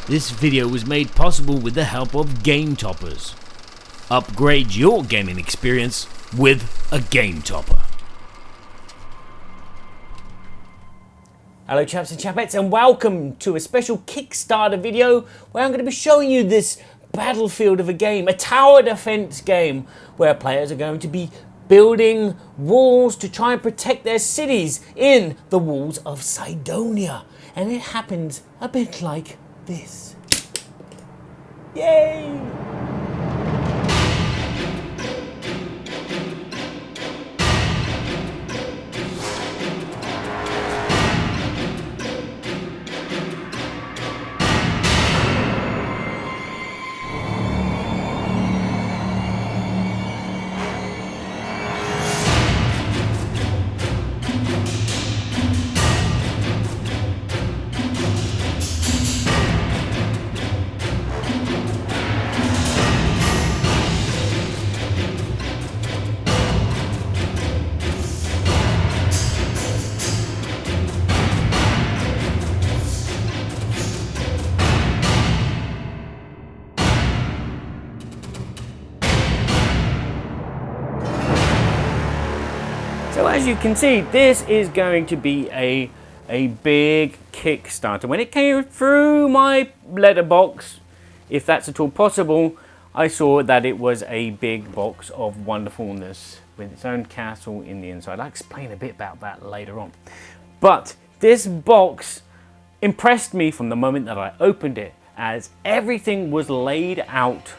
This video was made possible with the help of Game Toppers. Upgrade your gaming experience with a Game Topper. Hello chaps and chapettes, and welcome to a special Kickstarter video where I'm going to be showing you this battlefield of a game, a tower defense game, where players are going to be building walls to try and protect their cities in the walls of Scydonia. And it happens a bit like this. Yay! So as you can see, this is going to be a big Kickstarter. When it came through my letterbox, if that's at all possible, I saw that it was a big box of wonderfulness with its own castle in the inside. I'll explain a bit about that later on. But this box impressed me from the moment that I opened it, as everything was laid out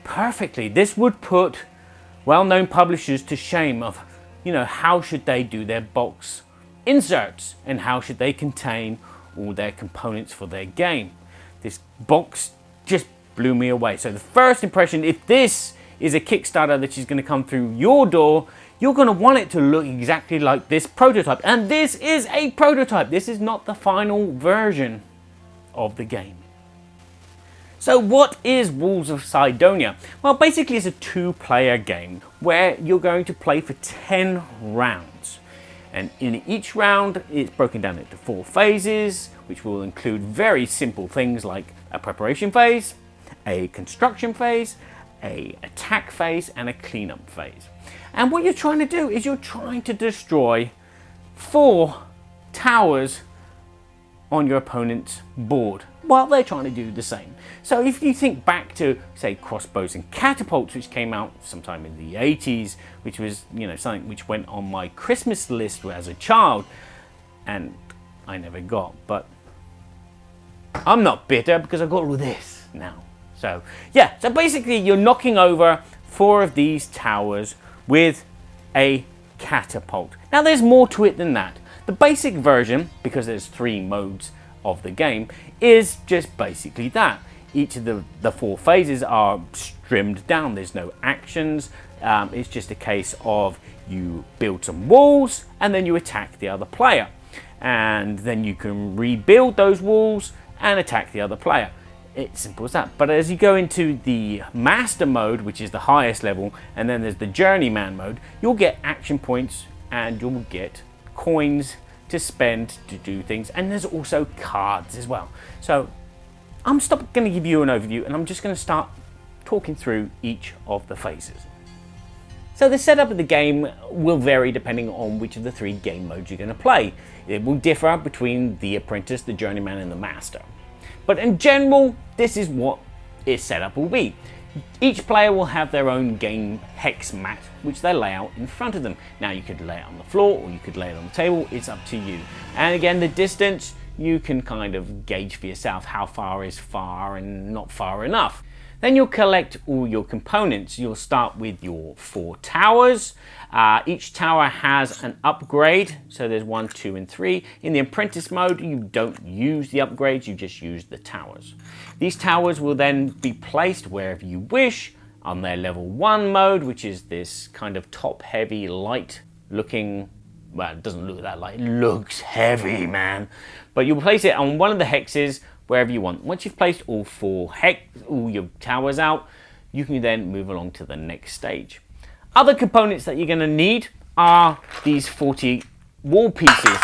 perfectly. This would put well-known publishers to shame of, you know, how should they do their box inserts and how should they contain all their components for their game. This box just blew me away. So the first impression, if this is a Kickstarter that is going to come through your door, you're going to want it to look exactly like this prototype. And this is a prototype. This is not the final version of the game. So what is Walls of Scydonia? Well, basically it's a two-player game where you're going to play for 10 rounds. And in each round, it's broken down into 4 phases, which will include very simple things like a preparation phase, a construction phase, a attack phase, and a cleanup phase. And what you're trying to do is you're trying to destroy 4 towers on your opponent's board while they're trying to do the same. So if you think back to, say, crossbows and catapults, which came out sometime in the 80s, which was, you know, something which went on my Christmas list as a child, and I never got, but I'm not bitter because I got all this now. So yeah, so basically you're knocking over 4 of these towers with a catapult. Now there's more to it than that. The basic version, because there's 3 modes of the game, is just basically that. Each of the 4 phases are trimmed down. There's no actions. It's just a case of you build some walls and then you attack the other player. And then you can rebuild those walls and attack the other player. It's simple as that. But as you go into the master mode, which is the highest level, and then there's the journeyman mode, you'll get action points and you'll get coins to spend to do things, and there's also cards as well. So I'm going to give you an overview, and I'm just going to start talking through each of the phases. So the setup of the game will vary depending on which of the 3 game modes you're going to play. It will differ between the apprentice, the journeyman, and the master. But in general, this is what its setup will be. Each player will have their own game hex mat, which they lay out in front of them. Now you could lay it on the floor or you could lay it on the table, it's up to you. And again, the distance, you can kind of gauge for yourself how far is far and not far enough. Then you'll collect all your components. You'll start with your 4 towers. Each tower has an upgrade, so there's 1, 2, and 3. In the apprentice mode, you don't use the upgrades, you just use the towers. These towers will then be placed wherever you wish on their level 1 mode, which is this kind of top-heavy, light-looking, well, it doesn't look that light, it looks heavy, man. But you'll place it on one of the hexes wherever you want. Once you've placed all your towers out, you can then move along to the next stage. Other components that you're going to need are these 40 wall pieces.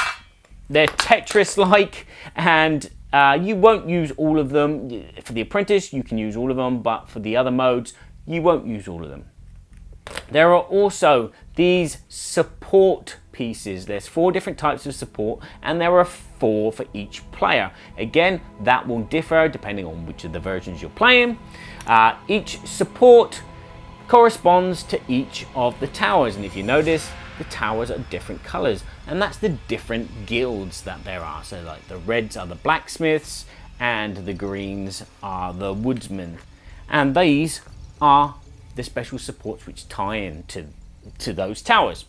They're Tetris-like, and You won't use all of them. For the apprentice, you can use all of them, but for the other modes, you won't use all of them. There are also these support pieces. There's 4 different types of support, and there are 4 for each player. Again, that will differ depending on which of the versions you're playing. Each support corresponds to each of the towers, and if you notice, the towers are different colors, and that's the different guilds that there are. So like the reds are the blacksmiths and the greens are the woodsmen, and these are the special supports which tie in to those towers.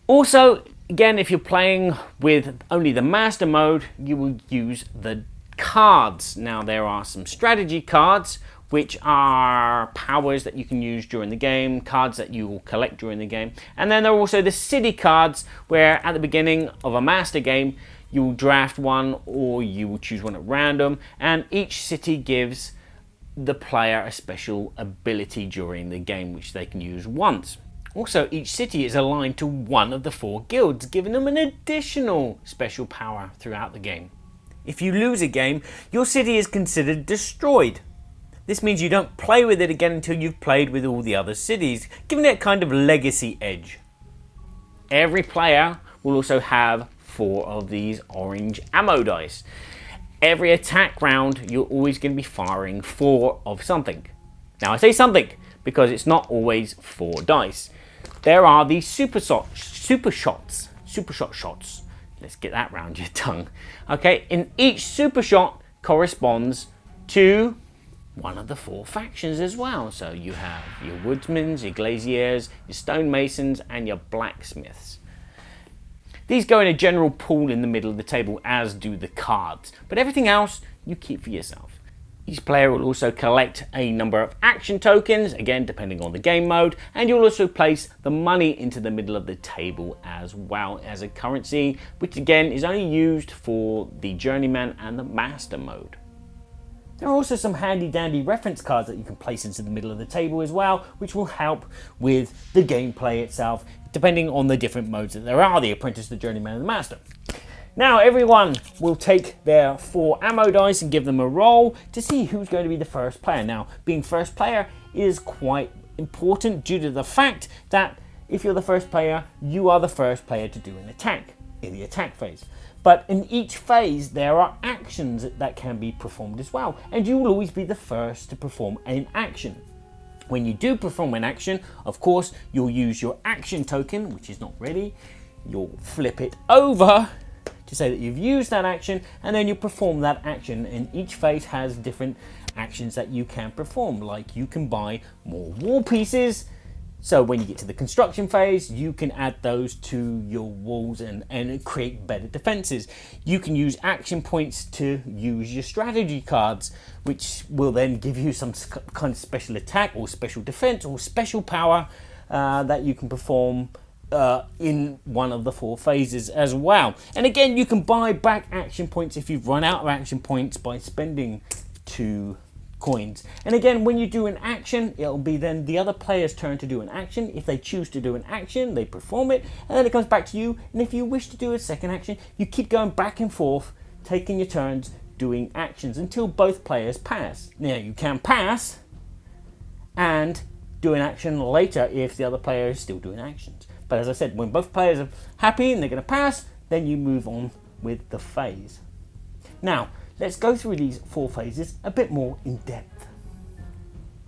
Also, again, if you're playing with only the master mode, you will use the cards. Now there are some strategy cards which are powers that you can use during the game, cards that you will collect during the game. And then there are also the city cards, where at the beginning of a master game, you will draft one or you will choose one at random, and each city gives the player a special ability during the game which they can use once. Also, each city is aligned to one of the 4 guilds, giving them an additional special power throughout the game. If you lose a game, your city is considered destroyed. This means you don't play with it again until you've played with all the other cities, giving it a kind of legacy edge. Every player will also have 4 of these orange ammo dice. Every attack round, you're always going to be firing 4 of something. Now I say something because it's not always 4 dice. There are these super shot shots. Let's get that round your tongue. Okay, and each super shot corresponds to one of the 4 factions as well. So you have your woodsmen, your glaziers, your stonemasons, and your blacksmiths. These go in a general pool in the middle of the table, as do the cards, but everything else you keep for yourself. Each player will also collect a number of action tokens, again depending on the game mode, and you'll also place the money into the middle of the table as well as a currency, which again is only used for the journeyman and the master mode. There are also some handy dandy reference cards that you can place into the middle of the table as well, which will help with the gameplay itself, depending on the different modes that there are, the apprentice, the journeyman, and the master. Now everyone will take their 4 ammo dice and give them a roll to see who's going to be the first player. Now, being first player is quite important due to the fact that if you're the first player, you are the first player to do an attack in the attack phase. But in each phase, there are actions that can be performed as well, and you will always be the first to perform an action. When you do perform an action, of course, you'll use your action token, which is not ready. You'll flip it over to say that you've used that action, and then you perform that action, and each phase has different actions that you can perform, like you can buy more wall pieces. So when you get to the construction phase, you can add those to your walls and create better defenses. You can use action points to use your strategy cards, which will then give you some kind of special attack or special defense or special power that you can perform in one of the 4 phases as well. And again, you can buy back action points if you've run out of action points by spending 2 coins. And again, when you do an action, it'll be then the other player's turn to do an action. If they choose to do an action, they perform it, and then it comes back to you. And if you wish to do a second action, you keep going back and forth, taking your turns doing actions until both players pass. Now, you can pass and do an action later if the other player is still doing actions. But as I said, when both players are happy and they're going to pass, then you move on with the phase. Now, let's go through these 4 phases a bit more in depth.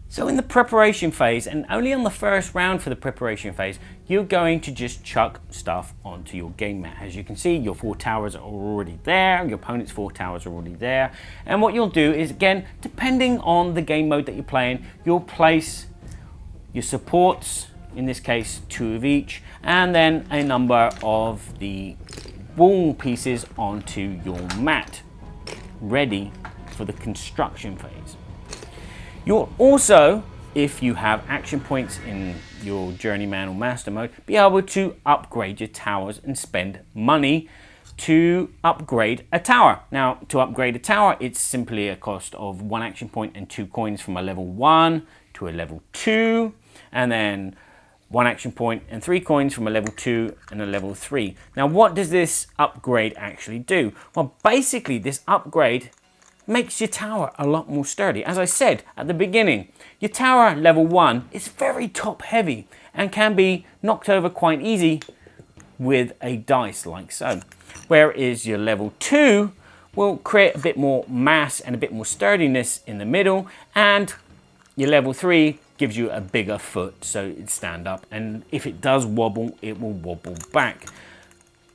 So in the preparation phase, and only on the first round for the preparation phase, you're going to just chuck stuff onto your game mat. As you can see, your 4 towers are already there, your opponent's 4 towers are already there. And what you'll do is, again, depending on the game mode that you're playing, you'll place your supports, in this case 2 of each, and then a number of the wall pieces onto your mat, ready for the construction phase. You'll also, if you have action points in your journeyman or master mode, be able to upgrade your towers and spend money to upgrade a tower. Now, to upgrade a tower, it's simply a cost of 1 action point and 2 coins from a level 1 to a level 2, and then 1 action point, and 3 coins from a level 2 and a level 3. Now, what does this upgrade actually do? Well, basically, this upgrade makes your tower a lot more sturdy. As I said at the beginning, your tower level 1 is very top heavy and can be knocked over quite easy with a dice like so. Whereas your level 2 will create a bit more mass and a bit more sturdiness in the middle, and your level 3 gives you a bigger foot so it stand up, and if it does wobble, it will wobble back.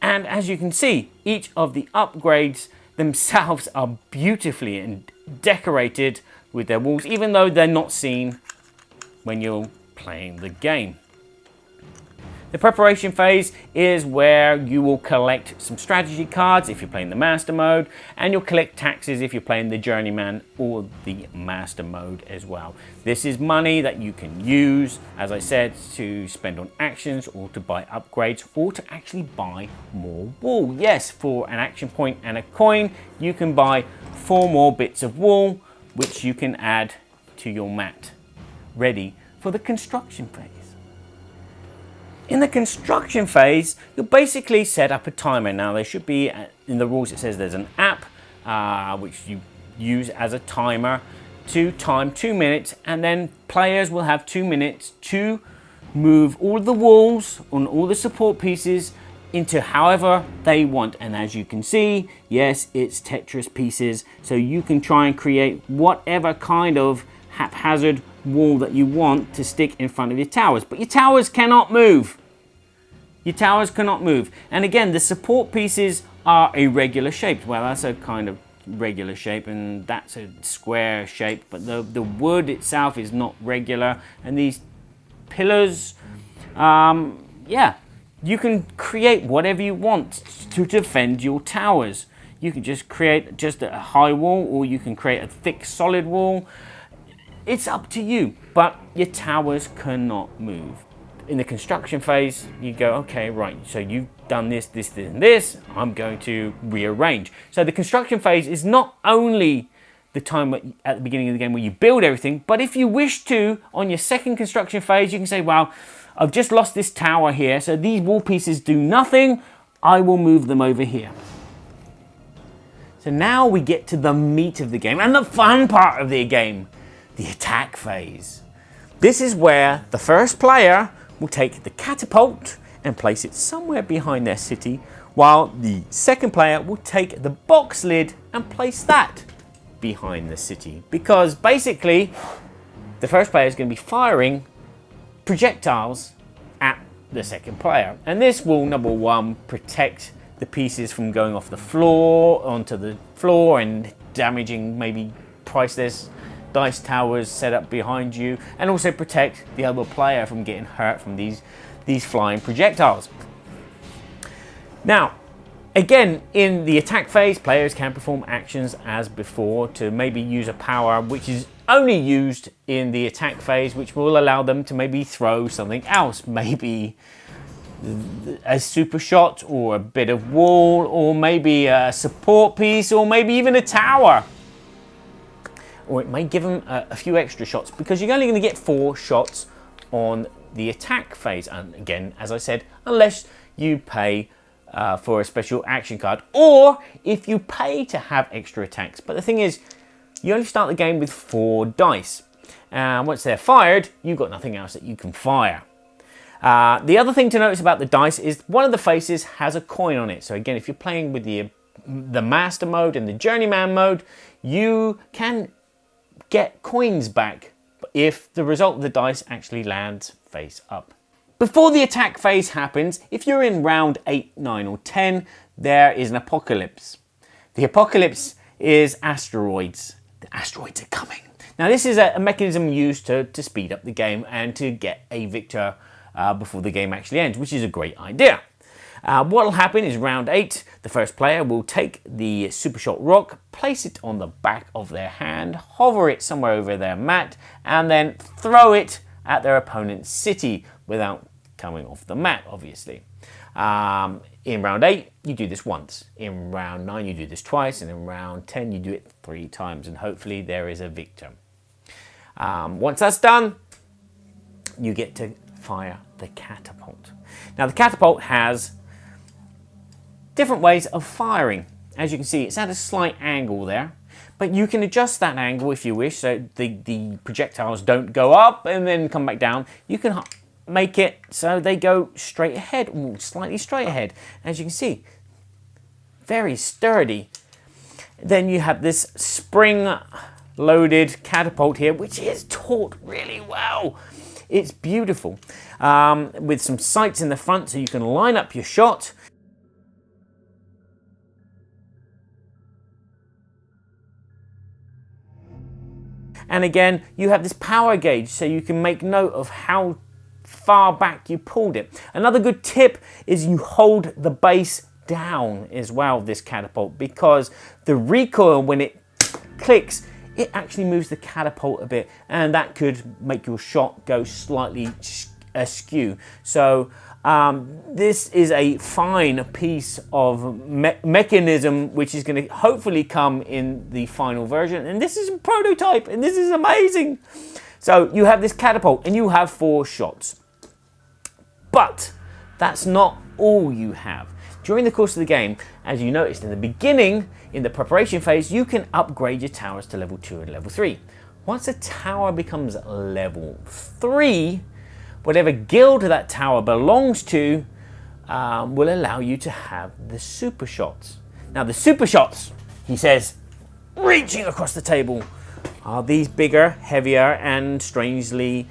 And as you can see, each of the upgrades themselves are beautifully and decorated with their walls, even though they're not seen when you're playing the game. The preparation phase is where you will collect some strategy cards if you're playing the master mode, and you'll collect taxes if you're playing the journeyman or the master mode as well. This is money that you can use, as I said, to spend on actions or to buy upgrades or to actually buy more wool. Yes, for an action point and a coin, you can buy 4 more bits of wool, which you can add to your mat, ready for the construction phase. In the construction phase, you'll basically set up a timer. Now, there should be, in the rules it says there's an app which you use as a timer to time 2 minutes, and then players will have 2 minutes to move all the walls on all the support pieces into however they want. And as you can see, yes, it's Tetris pieces, so you can try and create whatever kind of haphazard wall that you want to stick in front of your towers, but your towers cannot move. Your towers cannot move. And again, the support pieces are a regular shape. Well, that's a kind of regular shape, and that's a square shape, but the wood itself is not regular. And these pillars, yeah, you can create whatever you want to defend your towers. You can just create just a high wall, or you can create a thick solid wall. It's up to you, but your towers cannot move. In the construction phase, you go, okay, right, so you've done this, this, this, and this, I'm going to rearrange. So the construction phase is not only the time at the beginning of the game where you build everything, but if you wish to, on your second construction phase, you can say, well, I've just lost this tower here, so these wall pieces do nothing, I will move them over here. So now we get to the meat of the game, and the fun part of the game, the attack phase. This is where the first player will take the catapult and place it somewhere behind their city, while the second player will take the box lid and place that behind the city. Because basically, the first player is going to be firing projectiles at the second player. And this will, number one, protect the pieces from going off the floor onto the floor and damaging maybe priceless dice towers set up behind you, and also protect the other player from getting hurt from these flying projectiles. Now, again, in the attack phase, players can perform actions as before to maybe use a power which is only used in the attack phase, which will allow them to maybe throw something else, maybe a super shot or a bit of wall, or maybe a support piece, or maybe even a tower. Or it may give them a few extra shots, because you're only going to get 4 shots on the attack phase. And again, as I said, unless you pay for a special action card, or if you pay to have extra attacks. But the thing is, you only start the game with 4 dice. And once they're fired, you've got nothing else that you can fire. The other thing to notice about the dice is one of the faces has a coin on it. So again, if you're playing with the master mode and the journeyman mode, you can get coins back if the result of the dice actually lands face up. Before the attack phase happens, if you're in round 8, 9 or 10, there is an apocalypse. The apocalypse is asteroids. The asteroids are coming. Now this is a mechanism used to speed up the game and to get a victor before the game actually ends, which is a great idea. What will happen is round 8, the first player will take the super shot rock, place it on the back of their hand, hover it somewhere over their mat, and then throw it at their opponent's city without coming off the mat, obviously. In round 8, you do this once. In round 9, you do this twice, and in round 10, you do it 3 times, and hopefully there is a victor. Once that's done, you get to fire the catapult. Now the catapult has different ways of firing. As you can see, it's at a slight angle there, but you can adjust that angle if you wish, so the projectiles don't go up and then come back down. You can make it so they go straight ahead, slightly straight ahead. As you can see, very sturdy. Then you have this spring-loaded catapult here, which is taught really well. It's beautiful, with some sights in the front so you can line up your shot. And again, you have this power gauge so you can make note of how far back you pulled it. Another good tip is you hold the base down as well, this catapult, because the recoil, when it clicks, it actually moves the catapult a bit, and that could make your shot go slightly askew. So this is a fine piece of mechanism which is going to hopefully come in the final version, and this is a prototype and this is amazing. So you have this catapult and you have 4 shots, but that's not all you have. During the course of the game, as you noticed in the beginning, in the preparation phase, you can upgrade your towers to level 2 and level 3. Once a tower becomes level 3, whatever guild that tower belongs to will allow you to have the super shots. Now the super shots, he says, reaching across the table, are these bigger, heavier and strangely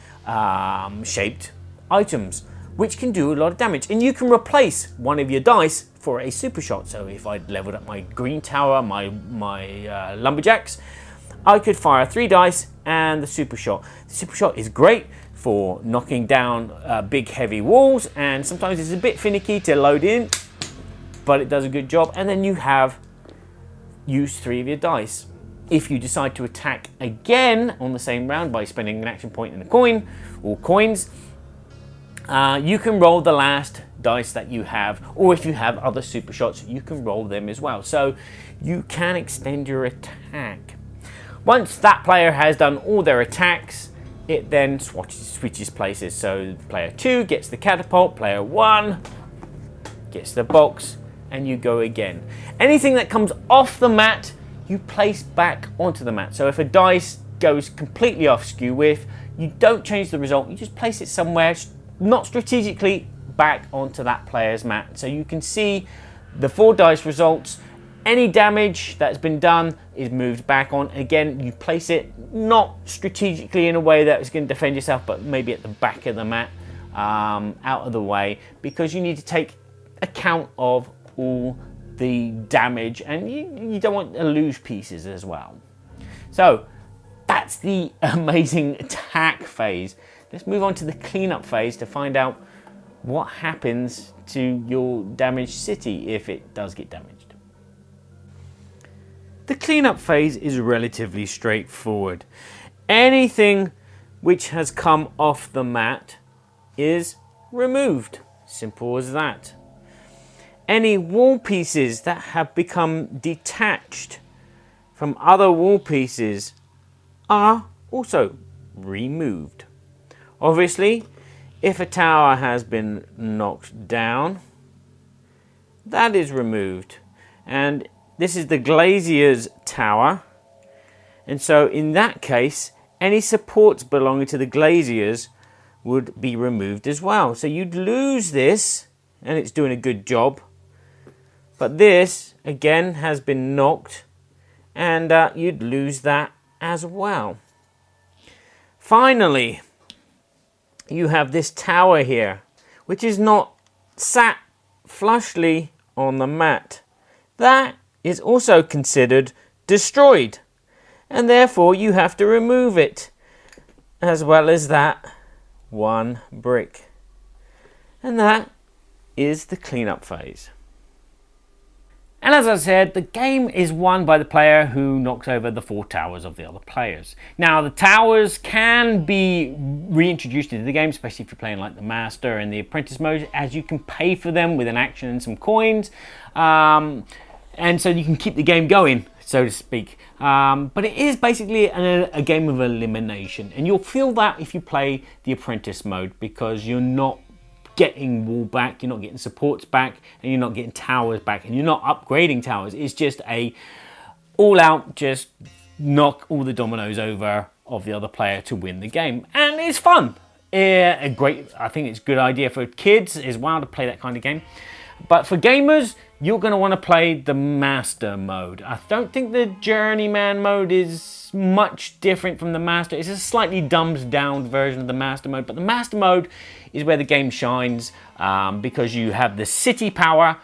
shaped items, which can do a lot of damage. And you can replace one of your dice for a super shot. So if I leveled up my green tower, my lumberjacks, I could fire 3 dice and the super shot. The super shot is great for knocking down big heavy walls, and sometimes it's a bit finicky to load in, but it does a good job. And then you have used 3 of your dice. If you decide to attack again on the same round by spending an action point in a coin or coins, you can roll the last dice that you have, or if you have other super shots, you can roll them as well. So you can extend your attack. Once that player has done all their attacks, it then switches places. So player 2 gets the catapult, player 1 gets the box, and you go again. Anything that comes off the mat, you place back onto the mat. So if a dice goes completely off skew with, you don't change the result, you just place it somewhere, not strategically, back onto that player's mat. So you can see the 4 dice results. Any damage that's been done is moved back on. Again, you place it not strategically in a way that is going to defend yourself, but maybe at the back of the mat, out of the way, because you need to take account of all the damage, and you don't want to lose pieces as well. So that's the amazing attack phase. Let's move on to the cleanup phase to find out what happens to your damaged city if it does get damaged. The cleanup phase is relatively straightforward. Anything which has come off the mat is removed. Simple as that. Any wall pieces that have become detached from other wall pieces are also removed. Obviously, if a tower has been knocked down, that is removed. And this is the glazier's tower, and so in that case, any supports belonging to the glaziers would be removed as well. So you'd lose this, and it's doing a good job, but this again has been knocked, and you'd lose that as well. Finally, you have this tower here, which is not sat flushly on the mat. That is also considered destroyed, and therefore you have to remove it, as well as that 1 brick. And that is the cleanup phase. And as I said, the game is won by the player who knocks over the 4 towers of the other players. Now, the towers can be reintroduced into the game, especially if you're playing like the Master and the Apprentice mode, as you can pay for them with an action and some coins. And so you can keep the game going, so to speak. But it is basically a game of elimination. And you'll feel that if you play the Apprentice mode, because you're not getting wall back, you're not getting supports back, and you're not getting towers back, and you're not upgrading towers. It's just a all out, just knock all the dominoes over of the other player to win the game. And it's fun. I think it's a good idea for kids as well to play that kind of game. But for gamers, you're going to want to play the Master mode. I don't think the Journeyman mode is much different from the Master. It's a slightly dumbed down version of the Master mode. But the Master mode is where the game shines because you have the city power,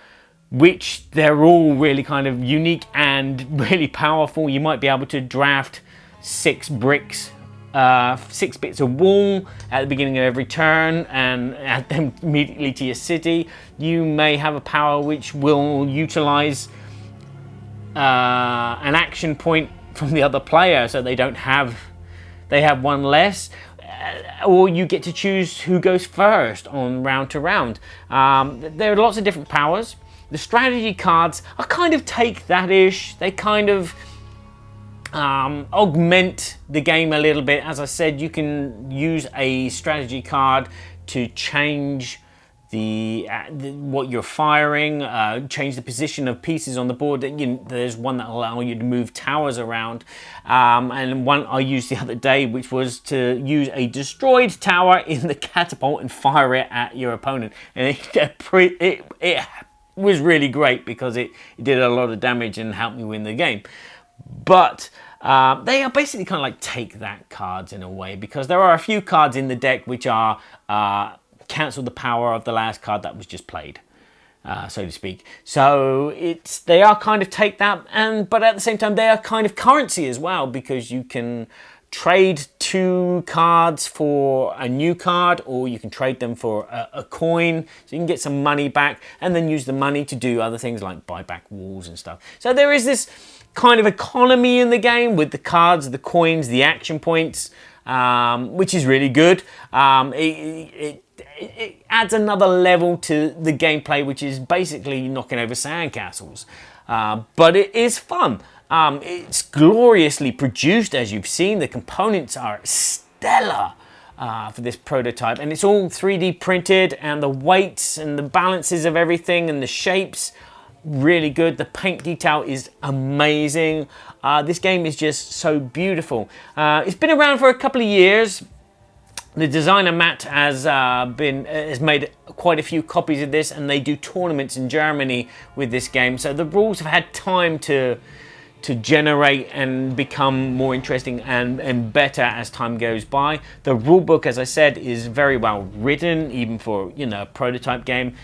which they're all really kind of unique and really powerful. You might be able to draft 6 bricks, 6 bits of wall at the beginning of every turn and add them immediately to your city. You may have a power which will utilize an action point from the other player, so they have one less. Or you get to choose who goes first on round to round. There are lots of different powers. The strategy cards are kind of take that-ish. They kind of augment the game a little bit. As I said, you can use a strategy card to change what you're firing, change the position of pieces on the board. There's one that will allow you to move towers around, and one I used the other day, which was to use a destroyed tower in the catapult and fire it at your opponent, and it was really great because it did a lot of damage and helped me win the game. But they are basically kind of like take that cards in a way, because there are a few cards in the deck which are cancel the power of the last card that was just played, so to speak. So they are kind of take that, but at the same time they are kind of currency as well, because you can trade 2 cards for a new card, or you can trade them for a coin, so you can get some money back and then use the money to do other things like buy back walls and stuff. So there is this kind of economy in the game with the cards, the coins, the action points, which is really good. It adds another level to the gameplay, which is basically knocking over sandcastles. But it is fun. It's gloriously produced, as you've seen. The components are stellar for this prototype, and it's all 3D printed, and the weights and the balances of everything and the shapes, really good. The paint detail is amazing. This game is just so beautiful. It's been around for a couple of years. The designer Matt has made quite a few copies of this, and they do tournaments in Germany with this game. So the rules have had time to generate and become more interesting and better as time goes by. The rulebook, as I said, is very well written, even for a prototype game.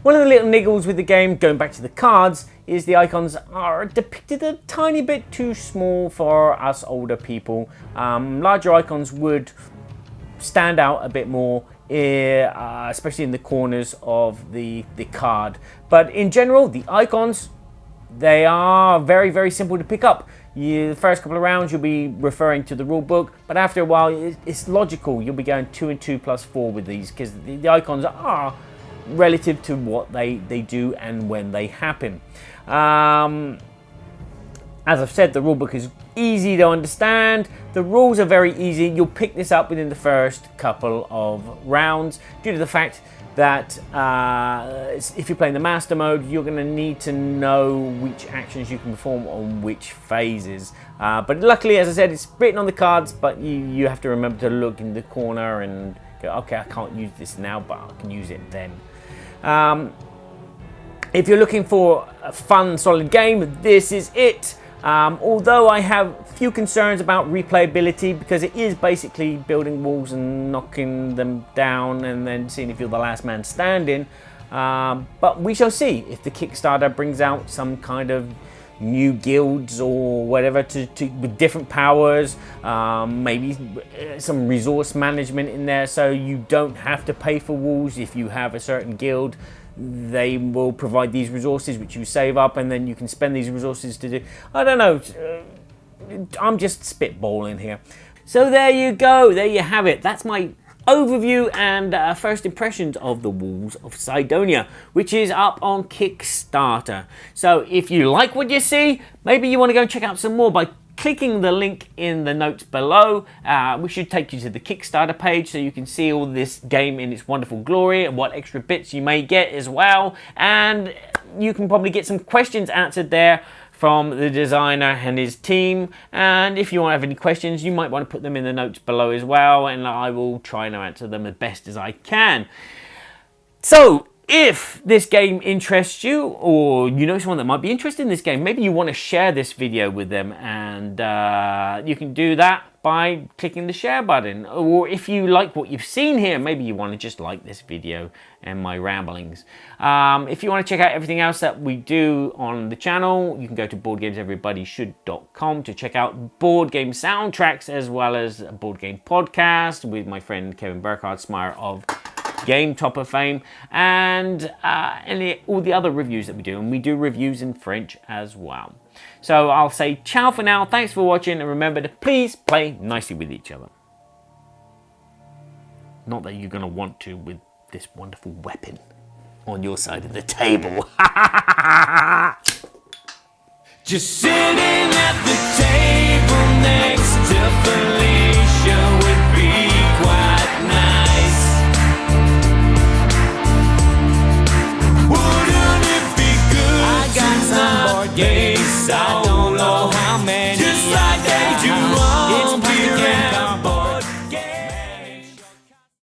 One of the little niggles with the game, going back to the cards, is the icons are depicted a tiny bit too small for us older people. Larger icons would stand out a bit more, especially in the corners of the card. But in general, the icons, they are very, very simple to pick up. The first couple of rounds you'll be referring to the rule book, but after a while it's logical. You'll be going 2 and 2 plus 4 with these, because the icons are relative to what they do and when they happen. As I've said, the rulebook is easy to understand. The rules are very easy. You'll pick this up within the first couple of rounds, due to the fact that if you're playing the master mode, you're going to need to know which actions you can perform on which phases. But luckily, as I said, it's written on the cards, but you have to remember to look in the corner and go, okay, I can't use this now, but I can use it then. If you're looking for a fun, solid game, this is it. Although I have few concerns about replayability, because it is basically building walls and knocking them down and then seeing if you're the last man standing. But we shall see if the Kickstarter brings out some kind of new guilds or whatever with different powers, maybe some resource management in there, so you don't have to pay for walls if you have a certain guild. They will provide these resources which you save up, and then you can spend these resources to do, I don't know, I'm just spitballing here. So there you go, there you have it. That's my overview and first impressions of the Walls of Scydonia, which is up on Kickstarter. So if you like what you see, maybe you want to go and check out some more by clicking the link in the notes below, which should take you to the Kickstarter page so you can see all this game in its wonderful glory and what extra bits you may get as well. And you can probably get some questions answered there from the designer and his team. And if you want to have any questions, you might want to put them in the notes below as well, and I will try and answer them as best as I can. So, if this game interests you, or you know someone that might be interested in this game, maybe you want to share this video with them, and you can do that by clicking the share button. Or if you like what you've seen here, maybe you want to just like this video and my ramblings. If you want to check out everything else that we do on the channel, you can go to boardgameseverybodyshould.com to check out board game soundtracks, as well as a board game podcast with my friend Kevin Burkhardt Smyer of Game Topper fame, and all the other reviews that we do, and we do reviews in French as well. So I'll say ciao for now, thanks for watching, and remember to please play nicely with each other. Not that you're going to want to with this wonderful weapon on your side of the table. Just sitting there.